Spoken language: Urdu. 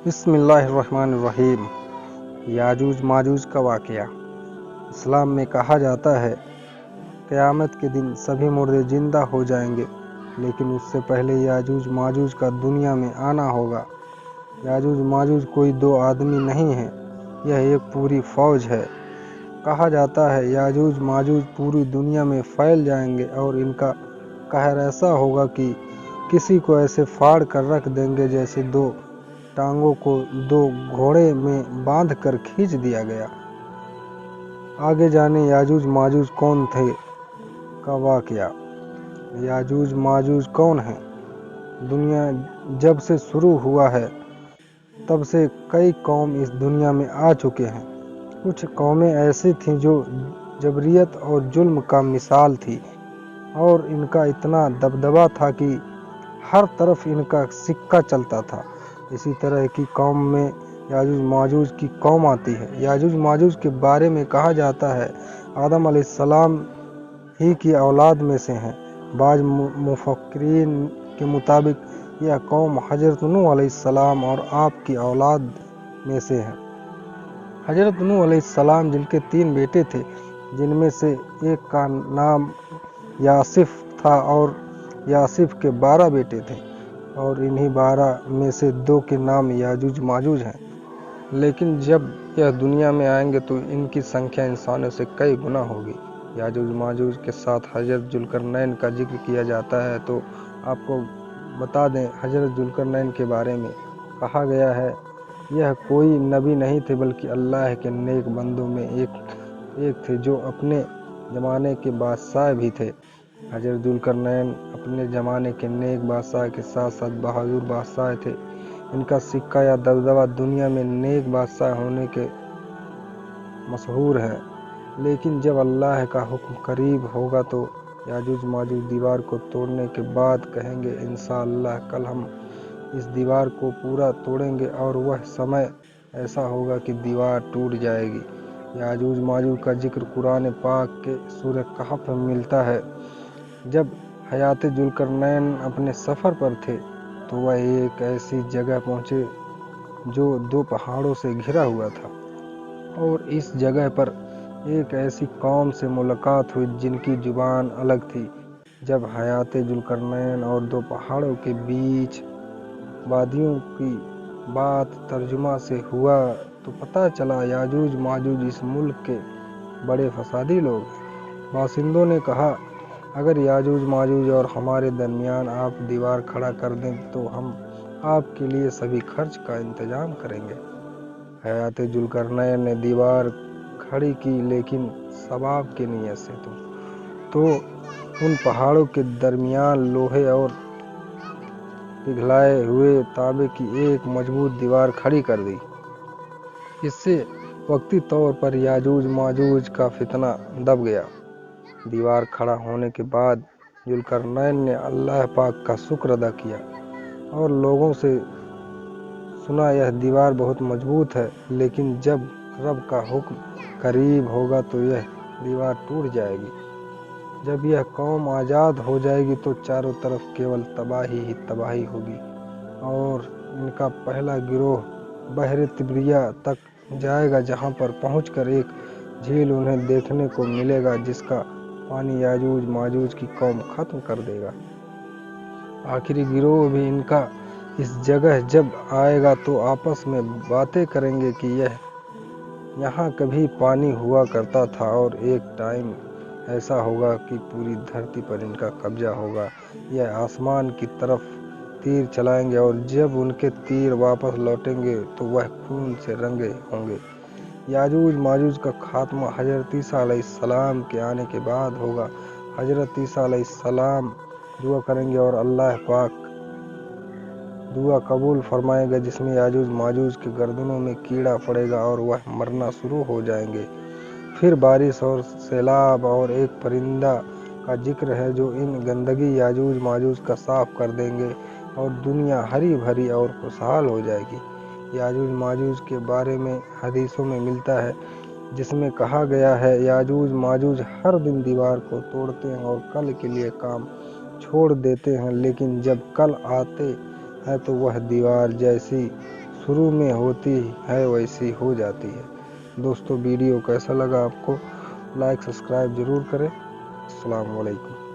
بسم اللہ الرحمن الرحیم۔ یاجوج ماجوج کا واقعہ۔ اسلام میں کہا جاتا ہے قیامت کے دن سبھی مردے زندہ ہو جائیں گے، لیکن اس سے پہلے یاجوج ماجوج کا دنیا میں آنا ہوگا۔ یاجوج ماجوج کوئی دو آدمی نہیں ہیں، یہ ایک پوری فوج ہے۔ کہا جاتا ہے یاجوج ماجوج پوری دنیا میں پھیل جائیں گے اور ان کا قہر ایسا ہوگا کہ کسی کو ایسے پھاڑ کر رکھ دیں گے جیسے دو ٹانگوں کو دو گھوڑے میں باندھ کر کھینچ دیا گیا۔ آگے جانے یاجوج ماجوج کون تھے کا واقعہ۔ یاجوج ماجوج کون ہیں؟ دنیا جب سے شروع ہوا ہے تب سے کئی قوم اس دنیا میں آ چکے ہیں۔ کچھ قومیں ایسی تھیں جو جبریت اور ظلم کا مثال تھی، اور ان کا اتنا دبدبا تھا کہ ہر طرف ان کا سکہ چلتا تھا۔ اسی طرح کی قوم میں یاجوج ماجوج کی قوم آتی ہے۔ یاجوج ماجوج کے بارے میں کہا جاتا ہے آدم علیہ السلام ہی کی اولاد میں سے ہیں۔ بعض مفکرین کے مطابق یہ قوم حضرت نوح علیہ السلام اور آپ کی اولاد میں سے ہے۔ حضرت نوح علیہ السلام جن کے 3 بیٹے تھے، جن میں سے ایک کا نام یاسف تھا اور یاسف کے 12 بیٹے تھے، اور انہی 12 میں سے 2 کے نام یاجوج ماجوج ہیں۔ لیکن جب یہ دنیا میں آئیں گے تو ان کی سنکھیا انسانوں سے کئی گنا ہوگی۔ یاجوج ماجوج کے ساتھ حضرت ذوالقرنین کا ذکر کیا جاتا ہے، تو آپ کو بتا دیں حضرت ذوالقرنین کے بارے میں کہا گیا ہے یہ کوئی نبی نہیں تھے بلکہ اللہ کے نیک بندوں میں ایک تھے جو اپنے زمانے کے بادشاہ بھی تھے۔ حضرت ذوالقرنین اپنے زمانے کے نیک بادشاہ کے ساتھ ساتھ بہادر بادشاہ تھے۔ ان کا سکہ یا دبدبا دنیا میں نیک بادشاہ ہونے کے مشہور ہے، لیکن جب اللہ کا حکم قریب ہوگا تو یاجوج ماجوج دیوار کو توڑنے کے بعد کہیں گے انشاءاللہ کل ہم اس دیوار کو پورا توڑیں گے، اور وہ سمے ایسا ہوگا کہ دیوار ٹوٹ جائے گی۔ یاجوج ماجوج کا ذکر قرآن پاک کے سورہ کہف میں ملتا ہے۔ جب حضرت ذوالقرنین اپنے سفر پر تھے تو وہ ایک ایسی جگہ پہنچے جو 2 پہاڑوں سے گھرا ہوا تھا، اور اس جگہ پر ایک ایسی قوم سے ملاقات ہوئی جن کی زبان الگ تھی۔ جب حضرت ذوالقرنین اور 2 پہاڑوں کے بیچ وادیوں کی بات ترجمہ سے ہوا تو پتہ چلا یاجوج ماجوج اس ملک کے بڑے فسادی لوگ ہیں۔ باشندوں نے کہا اگر یاجوج ماجوج اور ہمارے درمیان آپ دیوار کھڑا کر دیں تو ہم آپ کے لیے سبھی خرچ کا انتظام کریں گے۔ حضرت ذوالقرنین نے دیوار کھڑی کی، لیکن ثواب کی نیت سے تو ان پہاڑوں کے درمیان لوہے اور پگھلائے ہوئے تانبے کی ایک مضبوط دیوار کھڑی کر دی۔ اس سے وقتی طور پر یاجوج ماجوج کا فتنہ دب گیا۔ دیوار کھڑا ہونے کے بعد ذوالقرنین نے اللہ پاک کا شکر ادا کیا اور لوگوں سے سنا یہ دیوار بہت مضبوط ہے، لیکن جب رب کا حکم قریب ہوگا تو یہ دیوار ٹوٹ جائے گی۔ جب یہ قوم آزاد ہو جائے گی تو چاروں طرف کیول تباہی ہی تباہی ہوگی، اور ان کا پہلا گروہ بحر طبریہ تک جائے گا، جہاں پر پہنچ کر ایک جھیل انہیں دیکھنے کو ملے گا جس کا پانی یاجوج ماجوج کی قوم ختم کر دے گا۔ آخری گروہ بھی ان کا اس جگہ جب آئے گا تو آپس میں باتیں کریں گے کہ یہاں کبھی پانی ہوا کرتا تھا، اور ایک ٹائم ایسا ہوگا کہ پوری دھرتی پر ان کا قبضہ ہوگا۔ یہ آسمان کی طرف تیر چلائیں گے، اور جب ان کے تیر واپس لوٹیں گے تو وہ خون سے رنگے ہوں گے۔ یاجوج ماجوج کا خاتمہ حضرت عیسیٰ علیہ السلام کے آنے کے بعد ہوگا۔ حضرت عیسیٰ علیہ السلام دعا کریں گے اور اللہ پاک دعا قبول فرمائے گا، جس میں یاجوج ماجوج کے گردنوں میں کیڑا پڑے گا اور وہ مرنا شروع ہو جائیں گے۔ پھر بارش اور سیلاب اور ایک پرندہ کا ذکر ہے جو ان گندگی یاجوج ماجوج کا صاف کر دیں گے اور دنیا ہری بھری اور خوشحال ہو جائے گی۔ یاجوج ماجوج کے بارے میں حدیثوں میں ملتا ہے جس میں کہا گیا ہے یاجوج ماجوج ہر دن دیوار کو توڑتے ہیں اور کل کے لیے کام چھوڑ دیتے ہیں، لیکن جب کل آتے ہیں تو وہ دیوار جیسی شروع میں ہوتی ہے ویسی ہو جاتی ہے۔ دوستو ویڈیو کیسا لگا آپ کو؟ لائک سبسکرائب ضرور کریں۔ السلام علیکم۔